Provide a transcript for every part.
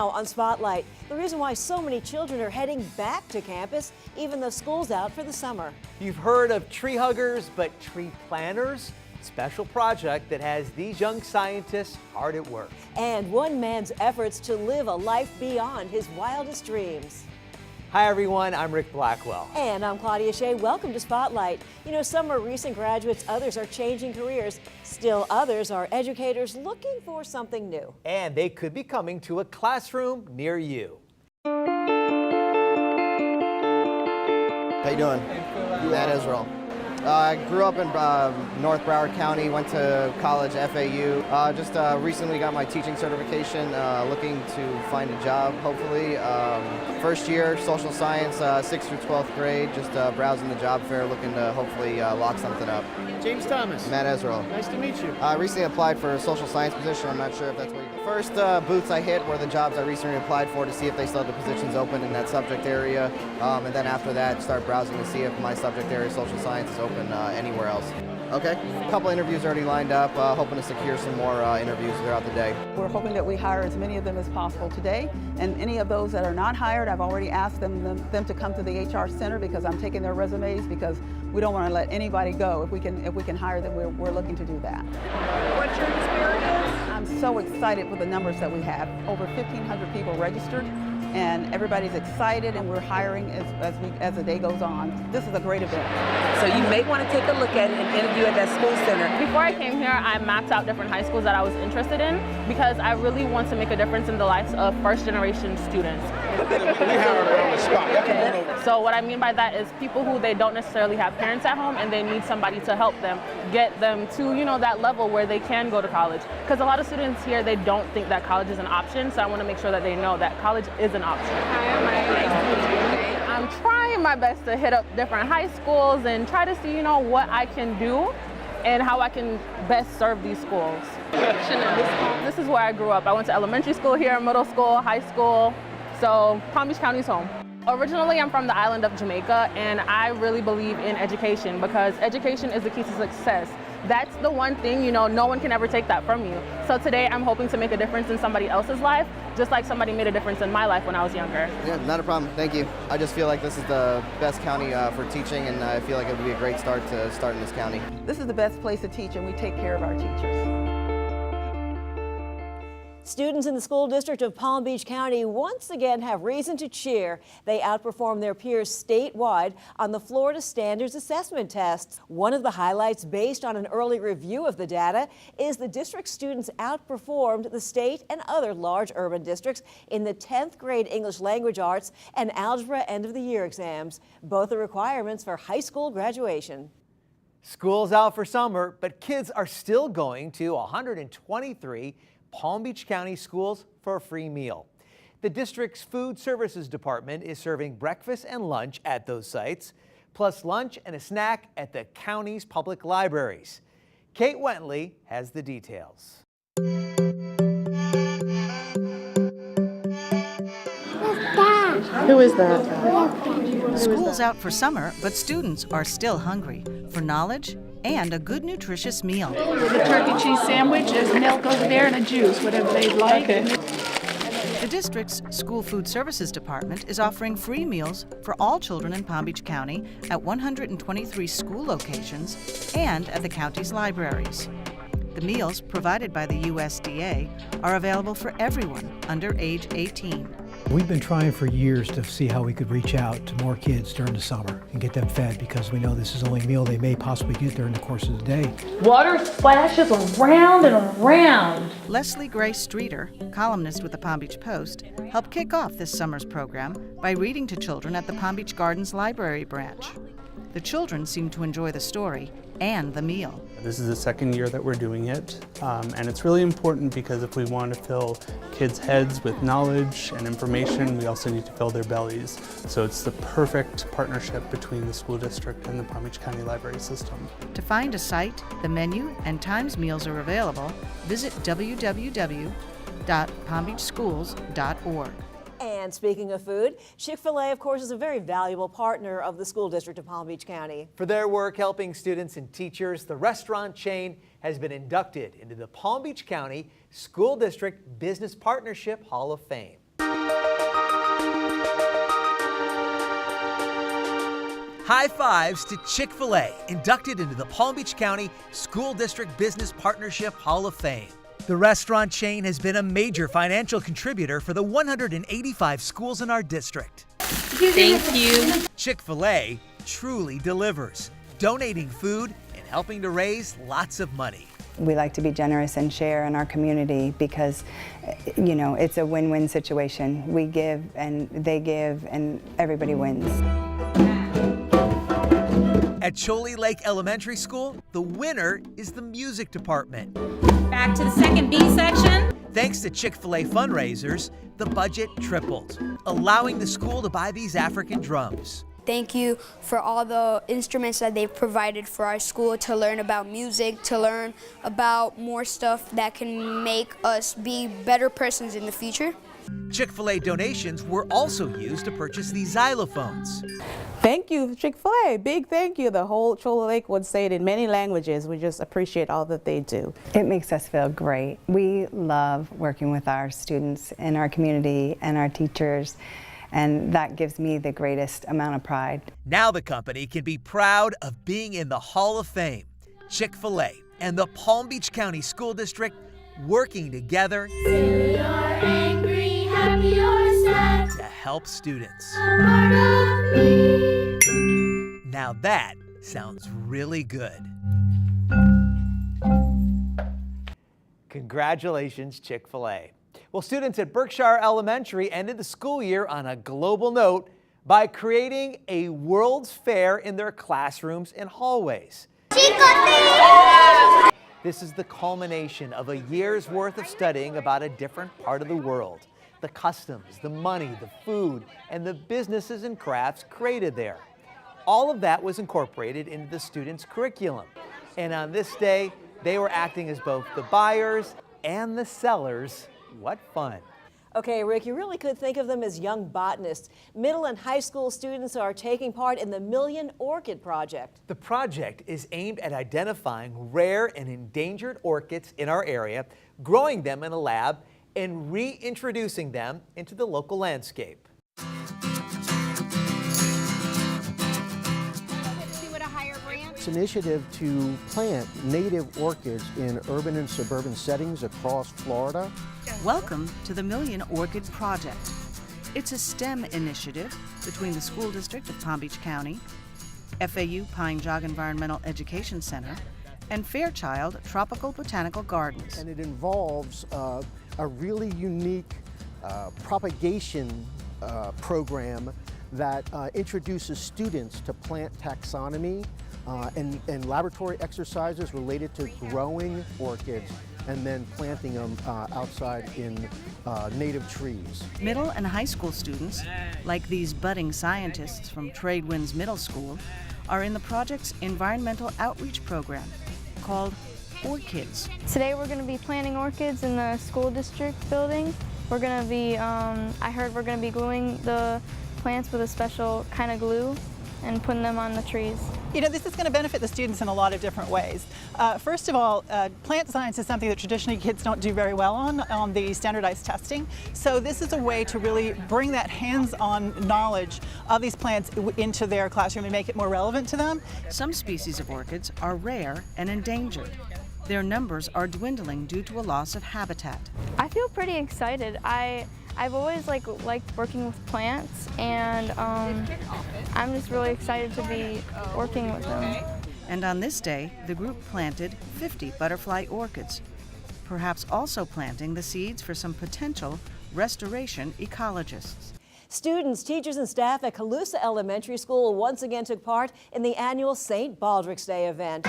Now on Spotlight, the reason why so many children are heading back to campus even though school's out for the summer. You've heard of tree huggers, but tree planters? Special project that has these young scientists hard at work. And one man's efforts to live a life beyond his wildest dreams. Hi everyone, I'm Rick Blackwell. And I'm Claudia Shea. Welcome to Spotlight. You know, some are recent graduates, others are changing careers. Still others are educators looking for something new. And they could be coming to a classroom near you. How you doing? Matt Israel. I grew up in North Broward County, went to college, FAU. Just recently got my teaching certification, looking to find a job, hopefully. First year, social science, 6th through 12th grade, just browsing the job fair, looking to hopefully lock something up. James Thomas. Matt Israel. Nice to meet you. I recently applied for a social science position. I'm not sure if that's what you do. First booths I hit were the jobs I recently applied for to see if they still had the positions open in that subject area. And then after that, start browsing to see if my subject area, social science, is open anywhere else. Okay, a couple interviews already lined up, hoping to secure some more interviews throughout the day. We're hoping that we hire as many of them as possible today, and any of those that are not hired, I've already asked them to come to the HR center because I'm taking their resumes because we don't want to let anybody go. If we can hire them, we're looking to do that. What's your experience? I'm so excited with the numbers that we have. Over 1,500 people registered, and everybody's excited, and we're hiring as the day goes on. This is a great event. So you may want to take a look at it and interview at that school center. Before I came here, I mapped out different high schools that I was interested in because I really want to make a difference in the lives of first-generation students. We hired on the spot. So what I mean by that is people who they don't necessarily have parents at home and they need somebody to help them get them to, that level where they can go to college. Because a lot of students here, they don't think that college is an option, so I want to make sure that they know that college is an option. Hi, my I'm trying my best to hit up different high schools and try to see, what I can do and how I can best serve these schools. This is where I grew up. I went to elementary school here, middle school, high school, so Palm Beach County's home. Originally, I'm from the island of Jamaica, and I really believe in education because education is the key to success. That's the one thing, no one can ever take that from you. So today, I'm hoping to make a difference in somebody else's life, just like somebody made a difference in my life when I was younger. Yeah, not a problem. Thank you. I just feel like this is the best county for teaching, and I feel like it would be a great start to start in this county. This is the best place to teach, and we take care of our teachers. Students in the school district of Palm Beach County once again have reason to cheer. They outperformed their peers statewide on the Florida Standards Assessment tests. One of the highlights, based on an early review of the data, is the district students outperformed the state and other large urban districts in the 10th grade English language arts and algebra end of the year exams. Both are requirements for high school graduation. School's out for summer, but kids are still going to 123 Palm Beach County schools for a free meal. The district's food services department is serving breakfast and lunch at those sites, plus lunch and a snack at the county's public libraries. Kate Wentley has the details. Who is that? School's out for summer, but students are still hungry for knowledge and a good nutritious meal. The turkey cheese sandwich, there's milk over there and a juice, whatever they'd like. Okay. The district's school food services department is offering free meals for all children in Palm Beach County at 123 school locations and at the county's libraries. The meals provided by the USDA are available for everyone under age 18. We've been trying for years to see how we could reach out to more kids during the summer and get them fed because we know this is the only meal they may possibly get during the course of the day. Water splashes around and around. Leslie Gray Streeter, columnist with the Palm Beach Post, helped kick off this summer's program by reading to children at the Palm Beach Gardens Library branch. The children seem to enjoy the story and the meal. This is the second year that we're doing it, and it's really important because if we want to fill kids' heads with knowledge and information, we also need to fill their bellies. So it's the perfect partnership between the school district and the Palm Beach County Library System. To find a site, the menu, and times meals are available, visit www.palmbeachschools.org. And speaking of food, Chick-fil-A, of course, is a very valuable partner of the school district of Palm Beach County. For their work helping students and teachers, the restaurant chain has been inducted into the Palm Beach County School District Business Partnership Hall of Fame. High fives to Chick-fil-A, inducted into the Palm Beach County School District Business Partnership Hall of Fame. The restaurant chain has been a major financial contributor for the 185 schools in our district. Thank you. Chick-fil-A truly delivers, donating food and helping to raise lots of money. We like to be generous and share in our community because, you know, it's a win-win situation. We give and they give and everybody wins. At Choley Lake Elementary School, the winner is the music department. Back to the second B section. Thanks to Chick-fil-A fundraisers, the budget tripled, allowing the school to buy these African drums. Thank you for all the instruments that they've provided for our school to learn about music, to learn about more stuff that can make us be better persons in the future. Chick-fil-A donations were also used to purchase these xylophones. Thank you, Chick-fil-A. Big thank you. The whole Choley Lake would say it in many languages. We just appreciate all that they do. It makes us feel great. We love working with our students in our community and our teachers, and that gives me the greatest amount of pride. Now the company can be proud of being in the Hall of Fame. Chick-fil-A and the Palm Beach County School District working together Silly or angry, happy or sad, to help students. a part of me. Now that sounds really good. Congratulations, Chick-fil-A. Well, students at Berkshire Elementary ended the school year on a global note by creating a World's Fair in their classrooms and hallways. This is the culmination of a year's worth of studying about a different part of the world. The customs, the money, the food, and the businesses and crafts created there. All of that was incorporated into the students' curriculum. And on this day, they were acting as both the buyers and the sellers. What fun. Okay, Rick, you really could think of them as young botanists. Middle and high school students are taking part in the Million Orchid Project. The project is aimed at identifying rare and endangered orchids in our area, growing them in a lab, and reintroducing them into the local landscape. It's an initiative to plant native orchids in urban and suburban settings across Florida. Welcome to the Million Orchid Project. It's a STEM initiative between the School District of Palm Beach County, FAU Pine Jog Environmental Education Center, and Fairchild Tropical Botanical Gardens. And it involves a really unique propagation program that introduces students to plant taxonomy and laboratory exercises related to growing orchids and then planting them outside in native trees. Middle and high school students, like these budding scientists from Tradewinds Middle School, are in the project's environmental outreach program called ORCIDS. Today we're going to be planting orchids in the school district building. We're going to be, I heard we're going to be gluing the plants with a special kind of glue and putting them on the trees. You know, this is going to benefit the students in a lot of different ways. First of all, plant science is something that traditionally kids don't do very well on the standardized testing. So this is a way to really bring that hands-on knowledge of these plants into their classroom and make it more relevant to them. Some species of orchids are rare and endangered. Their numbers are dwindling due to a loss of habitat. I feel pretty excited. I've always liked working with plants, and I'm just really excited to be working with them. And on this day, the group planted 50 butterfly orchids, perhaps also planting the seeds for some potential restoration ecologists. Students, teachers, and staff at Calusa Elementary School once again took part in the annual St. Baldrick's Day event.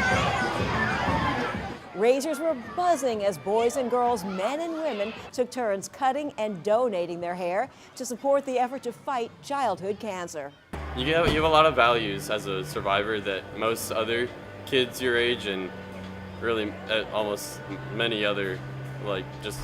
Razors were buzzing as boys and girls, men and women, took turns cutting and donating their hair to support the effort to fight childhood cancer. You have a lot of values as a survivor that most other kids your age and really almost many other just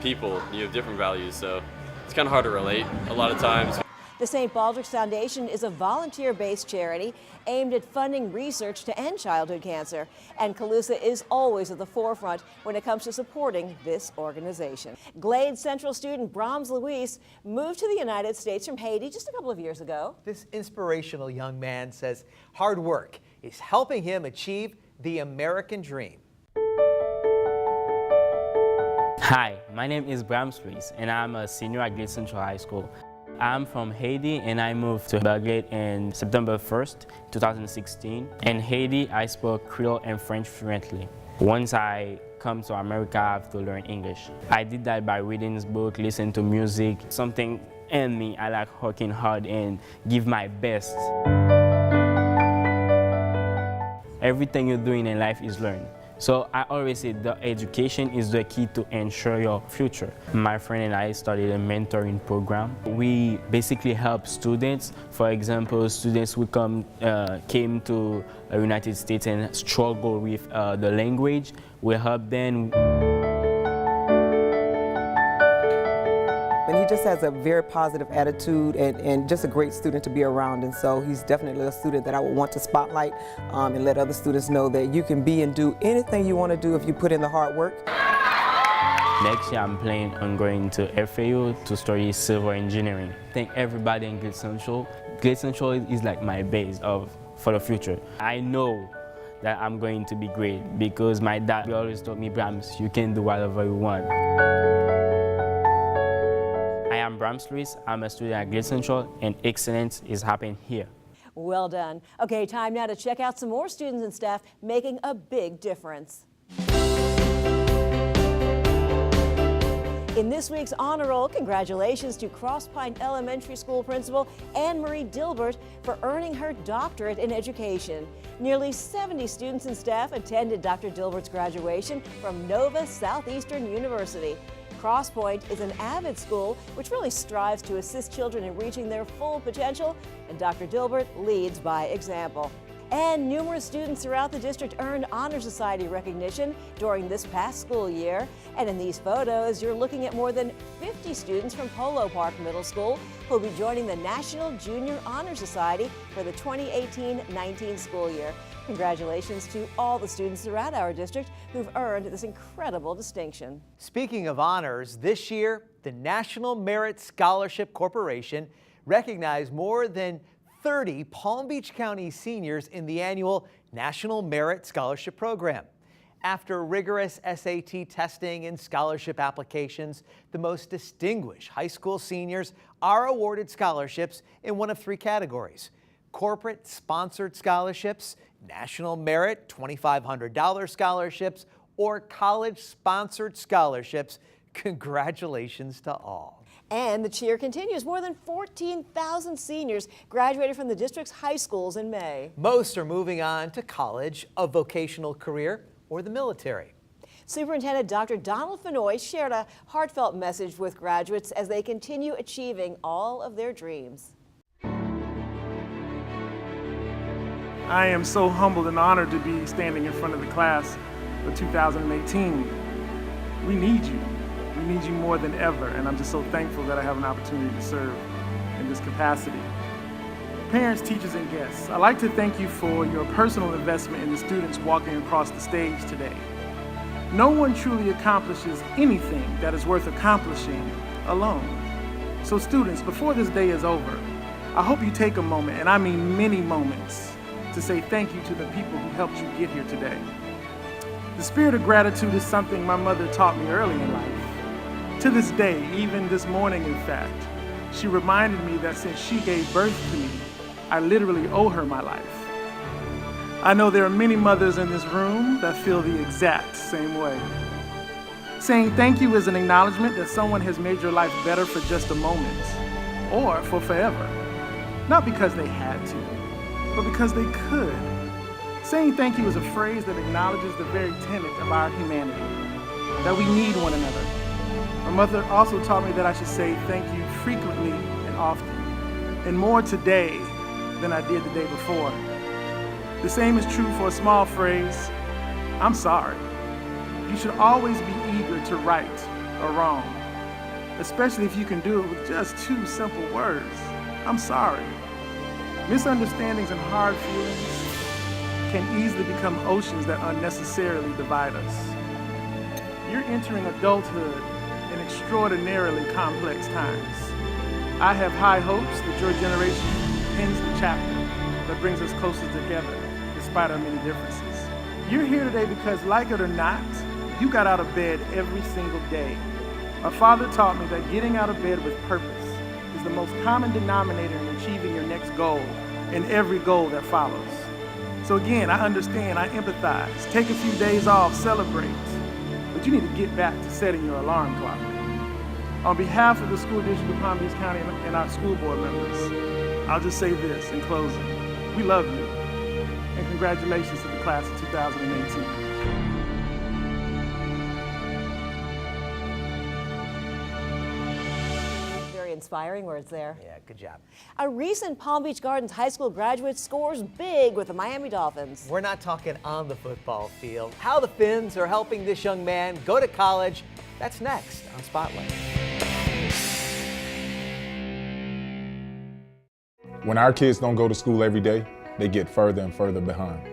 people, you have different values, so it's kind of hard to relate a lot of times. The St. Baldrick's Foundation is a volunteer-based charity aimed at funding research to end childhood cancer. And Colusa is always at the forefront when it comes to supporting this organization. Glade Central student Brahms Luis moved to the United States from Haiti just a couple of years ago. This inspirational young man says hard work is helping him achieve the American dream. Hi, my name is Brahms Luis, and I'm a senior at Glade Central High School. I'm from Haiti, and I moved to Belgrade on September 1st, 2016. In Haiti, I spoke Creole and French fluently. Once I come to America, I have to learn English. I did that by reading this book, listening to music, something in me. I like working hard and give my best. Everything you're doing in life is learned. So I always say that education is the key to ensure your future. My friend and I started a mentoring program. We basically help students. For example, students who came to the United States and struggle with the language. We help them. And he just has a very positive attitude and just a great student to be around. And so he's definitely a student that I would want to spotlight and let other students know that you can be and do anything you want to do if you put in the hard work. Next year, I'm planning on going to FAU to study civil engineering. Thank everybody in Glade Central. Glade Central is like my base for the future. I know that I'm going to be great because my dad always told me, Brahms, you can do whatever you want. I am Brahms Luis. I'm a student at Glade Central, and excellence is happening here. Well done. Okay, time now to check out some more students and staff making a big difference. In this week's Honor Roll, congratulations to Cross Pine Elementary School Principal Anne Marie Dilbert for earning her doctorate in education. Nearly 70 students and staff attended Dr. Dilbert's graduation from Nova Southeastern University. Cross Point is an avid school which really strives to assist children in reaching their full potential, and Dr. Dilbert leads by example. And numerous students throughout the district earned Honor Society recognition during this past school year. And in these photos, you're looking at more than 50 students from Polo Park Middle School who will be joining the National Junior Honor Society for the 2018-19 school year. Congratulations to all the students throughout our district who've earned this incredible distinction. Speaking of honors, this year, the National Merit Scholarship Corporation recognized more than 30 Palm Beach County seniors in the annual National Merit Scholarship Program. After rigorous SAT testing and scholarship applications, the most distinguished high school seniors are awarded scholarships in one of three categories: corporate sponsored scholarships, National Merit $2,500 scholarships, or college sponsored scholarships. Congratulations to all. And the cheer continues. More than 14,000 seniors graduated from the district's high schools in May. Most are moving on to college, a vocational career, or the military. Superintendent Dr. Donald Fenoy shared a heartfelt message with graduates as they continue achieving all of their dreams. I am so humbled and honored to be standing in front of the class for 2018. We need you. We need you more than ever, and I'm just so thankful that I have an opportunity to serve in this capacity. Parents, teachers, and guests, I'd like to thank you for your personal investment in the students walking across the stage today. No one truly accomplishes anything that is worth accomplishing alone. So students, before this day is over, I hope you take a moment, and I mean many moments, to say thank you to the people who helped you get here today. The spirit of gratitude is something my mother taught me early in life. To this day, even this morning in fact, she reminded me that since she gave birth to me, I literally owe her my life. I know there are many mothers in this room that feel the exact same way. Saying thank you is an acknowledgement that someone has made your life better for just a moment, or for forever. Not because they had to, but because they could. Saying thank you is a phrase that acknowledges the very tenet of our humanity, that we need one another. My mother also taught me that I should say thank you frequently and often, and more today than I did the day before. The same is true for a small phrase, I'm sorry. You should always be eager to right or wrong, especially if you can do it with just two simple words. I'm sorry. Misunderstandings and hard feelings can easily become oceans that unnecessarily divide us. You're entering adulthood in extraordinarily complex times. I have high hopes that your generation pens the chapter that brings us closer together despite our many differences. You're here today because, like it or not, you got out of bed every single day. My father taught me that getting out of bed with purpose is the most common denominator in achieving your next goal and every goal that follows. So again, I understand, I empathize. Take a few days off, celebrate. But you need to get back to setting your alarm clock. On behalf of the School District of Palm Beach County and our school board members, I'll just say this in closing. We love you, and congratulations to the class of 2018. Inspiring words there. Yeah, good job. A recent Palm Beach Gardens High School graduate scores big with the Miami Dolphins. We're not talking on the football field. How the Finns are helping this young man go to college, that's next on Spotlight. When our kids don't go to school every day, they get further and further behind.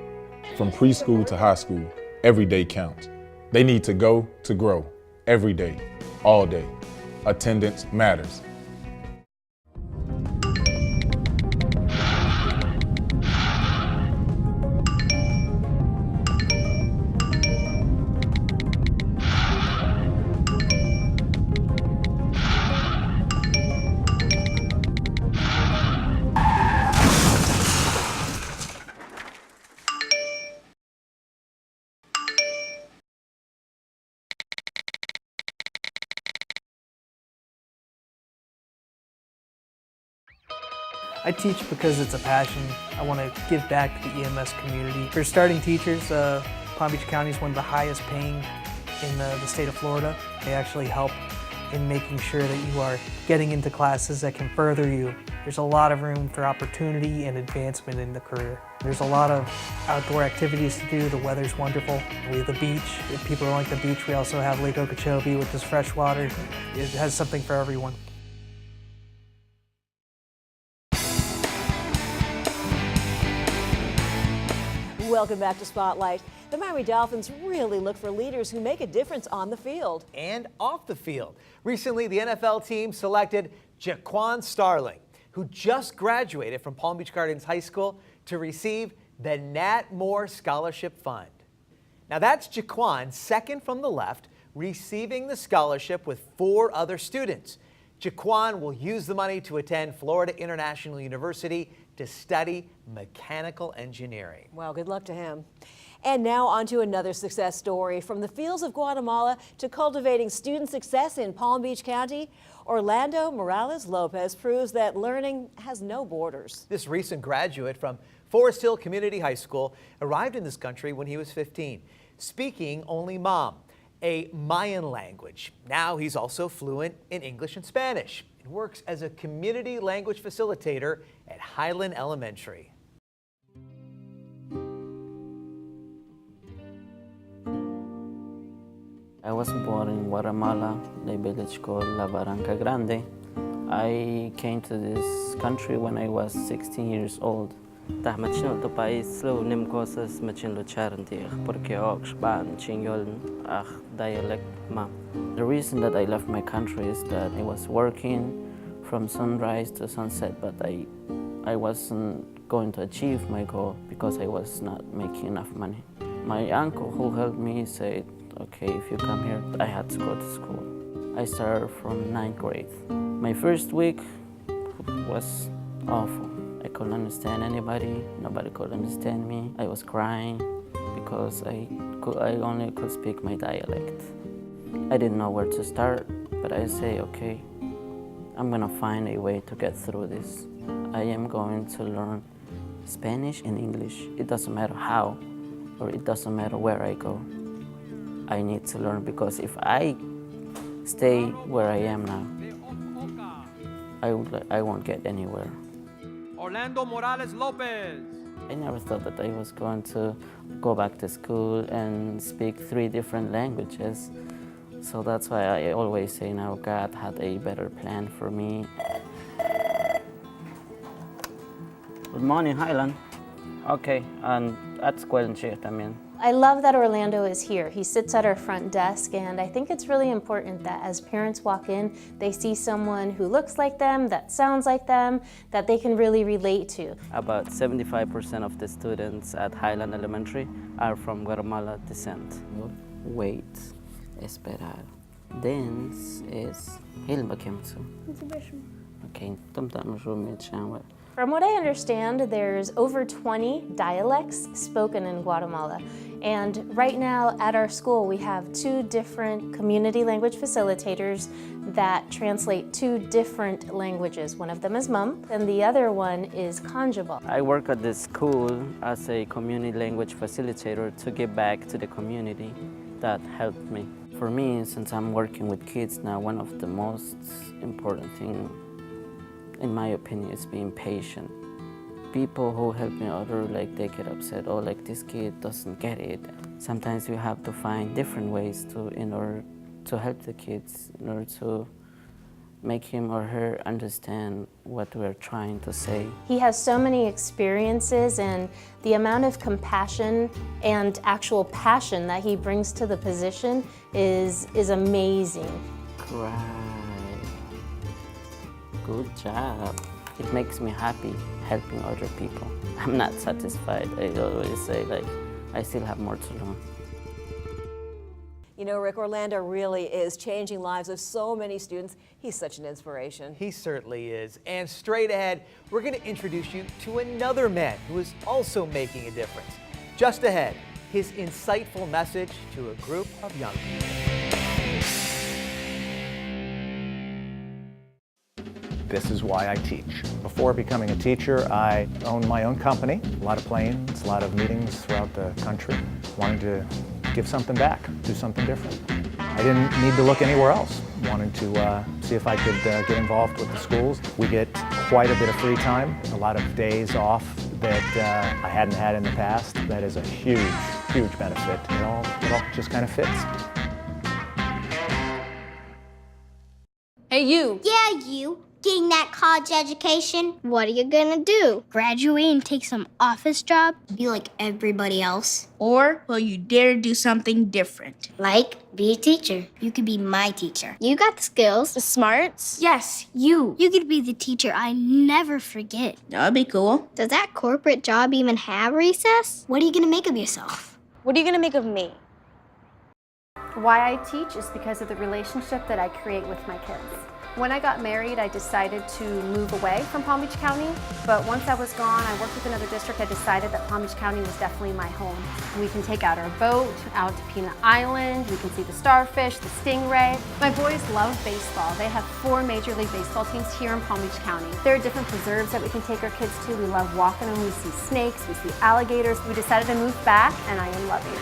From preschool to high school, every day counts. They need to go to grow every day, all day. Attendance matters. I teach because it's a passion. I want to give back to the EMS community. For starting teachers, Palm Beach County is one of the highest paying in the state of Florida. They actually help in making sure that you are getting into classes that can further you. There's a lot of room for opportunity and advancement in the career. There's a lot of outdoor activities to do. The weather's wonderful. We have the beach. If people don't like the beach, we also have Lake Okeechobee, which is fresh water. It has something for everyone. Welcome back to Spotlight. The Miami Dolphins really look for leaders who make a difference on the field. And off the field. Recently, the NFL team selected Jaquan Starling, who just graduated from Palm Beach Gardens High School to receive the Nat Moore Scholarship Fund. Now that's Jaquan, second from the left, receiving the scholarship with 4 other students. Jaquan will use the money to attend Florida International University to study mechanical engineering. Well, good luck to him. And now on to another success story. From the fields of Guatemala to cultivating student success in Palm Beach County, Orlando Morales Lopez proves that learning has no borders. This recent graduate from Forest Hill Community High School arrived in this country when he was 15, speaking only Mam, a Mayan language. Now he's also fluent in English and Spanish and works as a community language facilitator at Highland Elementary. I was born in Guatemala, the village called La Barranca Grande. I came to this country when I was 16 years old. The reason that I left my country is that I was working from sunrise to sunset, but I wasn't going to achieve my goal because I was not making enough money. My uncle who helped me said, okay, if you come here, I had to go to school. I started from 9th grade. My first week was awful. I couldn't understand anybody, nobody could understand me. I was crying because I only could speak my dialect. I didn't know where to start, but I say, okay, I'm gonna find a way to get through this. I am going to learn Spanish and English. It doesn't matter how, or it doesn't matter where I go. I need to learn because if I stay where I am now, I won't get anywhere. Orlando Morales Lopez. I never thought that I was going to go back to school and speak 3 different languages. So that's why I always say now God had a better plan for me. Good morning, Highland. Okay, and at escuela también. I love that Orlando is here. He sits at our front desk, and I think it's really important that as parents walk in, they see someone who looks like them, that sounds like them, that they can really relate to. About 75% of the students at Highland Elementary are from Guatemala descent. Wait, esperar. Dance is hilbakemtu. Okay, From what I understand, there's over 20 dialects spoken in Guatemala. And right now at our school, we have 2 different community language facilitators that translate 2 different languages. One of them is Mum, and the other one is Kanjabal. I work at this school as a community language facilitator to give back to the community that helped me. For me, since I'm working with kids now, one of the most important things, in my opinion, is being patient. People who help me other, like they get upset, oh, like this kid doesn't get it. Sometimes we have to find different ways in order to help the kids, in order to make him or her understand what we're trying to say. He has so many experiences, and the amount of compassion and actual passion that he brings to the position is amazing. Right. Good job. It makes me happy helping other people. I'm not satisfied. I always say, like, I still have more to learn. You know, Rick, Orlando really is changing lives of so many students. He's such an inspiration. He certainly is. And straight ahead, we're going to introduce you to another man who is also making a difference. Just ahead, his insightful message to a group of young people. This is why I teach. Before becoming a teacher, I owned my own company, a lot of planes, a lot of meetings throughout the country. Wanted to give something back, do something different. I didn't need to look anywhere else. Wanted to see if I could get involved with the schools. We get quite a bit of free time, a lot of days off that I hadn't had in the past. That is a huge, huge benefit. It all just kind of fits. Hey, you. Yeah, you. Getting that college education, what are you gonna do? Graduate and take some office job? Be like everybody else? Or will you dare do something different? Like, be a teacher. You could be my teacher. You got the skills. The smarts? Yes, you. You could be the teacher I never forget. That'd be cool. Does that corporate job even have recess? What are you gonna make of yourself? What are you gonna make of me? Why I teach is because of the relationship that I create with my kids. When I got married, I decided to move away from Palm Beach County, but once I was gone, I worked with another district, I decided that Palm Beach County was definitely my home. We can take out our boat out to Peanut Island, we can see the starfish, the stingray. My boys love baseball. They have 4 Major League Baseball teams here in Palm Beach County. There are different preserves that we can take our kids to. We love walking them, we see snakes, we see alligators. We decided to move back, and I am loving it.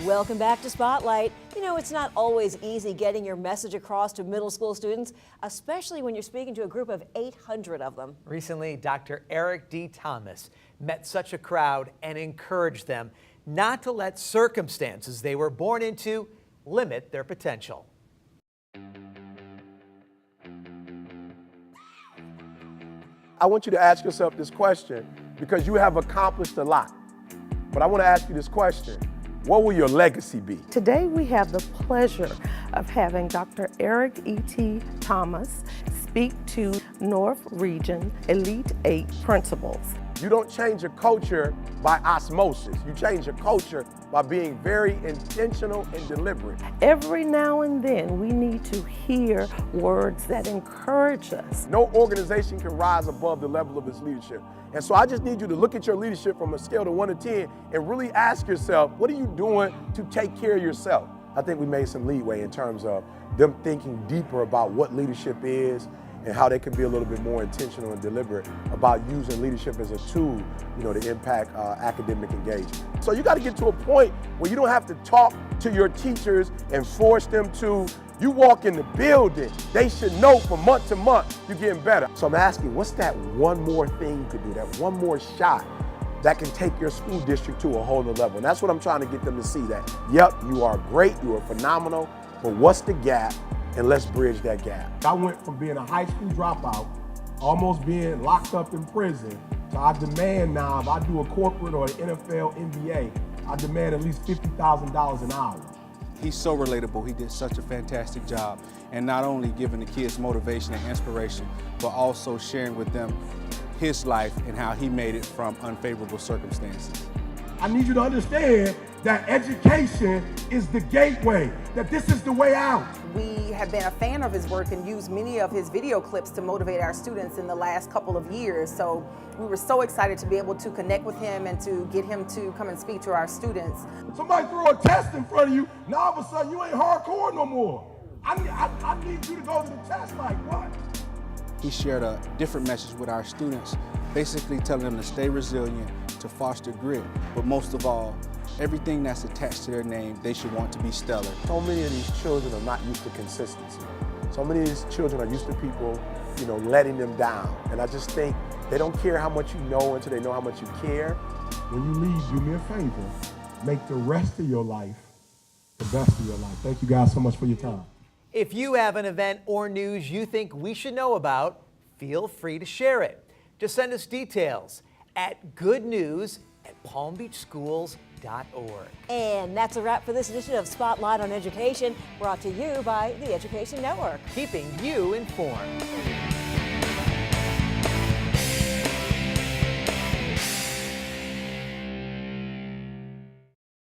Welcome back to Spotlight. You know, it's not always easy getting your message across to middle school students, especially when you're speaking to a group of 800 of them. Recently, Dr. Eric D. Thomas met such a crowd and encouraged them not to let circumstances they were born into limit their potential. I want you to ask yourself this question because you have accomplished a lot. But I want to ask you this question. What will your legacy be? Today we have the pleasure of having Dr. Eric E.T. Thomas speak to North Region Elite 8 principals. You don't change a culture by osmosis. You change a culture by being very intentional and deliberate. Every now and then we need to hear words that encourage us. No organization can rise above the level of its leadership. And so I just need you to look at your leadership from a scale of 1 to 10 and really ask yourself, what are you doing to take care of yourself? I think we made some leeway in terms of them thinking deeper about what leadership is and how they can be a little bit more intentional and deliberate about using leadership as a tool, to impact academic engagement. So you got to get to a point where you don't have to talk to your teachers and force them to. You walk in the building, they should know from month to month you're getting better. So I'm asking, what's that one more thing you could do, that one more shot that can take your school district to a whole other level? And that's what I'm trying to get them to see, that, yep, you are great, you are phenomenal, but what's the gap and let's bridge that gap. I went from being a high school dropout, almost being locked up in prison, to I demand now, if I do a corporate or an NFL, NBA, I demand at least $50,000 an hour. He's so relatable. He did such a fantastic job. And not only giving the kids motivation and inspiration, but also sharing with them his life and how he made it from unfavorable circumstances. I need you to understand that education is the gateway, that this is the way out. We have been a fan of his work and used many of his video clips to motivate our students in the last couple of years. So we were so excited to be able to connect with him and to get him to come and speak to our students. Somebody throw a test in front of you, now all of a sudden you ain't hardcore no more. I need you to go to the test like what? He shared a different message with our students, basically telling them to stay resilient, to foster grit, but most of all, everything that's attached to their name, they should want to be stellar. So many of these children are not used to consistency. So many of these children are used to people, letting them down. And I just think they don't care how much you know until they know how much you care. When you leave, do me a favor, make the rest of your life the best of your life. Thank you guys so much for your time. If you have an event or news you think we should know about, feel free to share it. Just send us details at goodnews@palmbeachschools.org. And that's a wrap for this edition of Spotlight on Education, brought to you by the Education Network. Keeping you informed.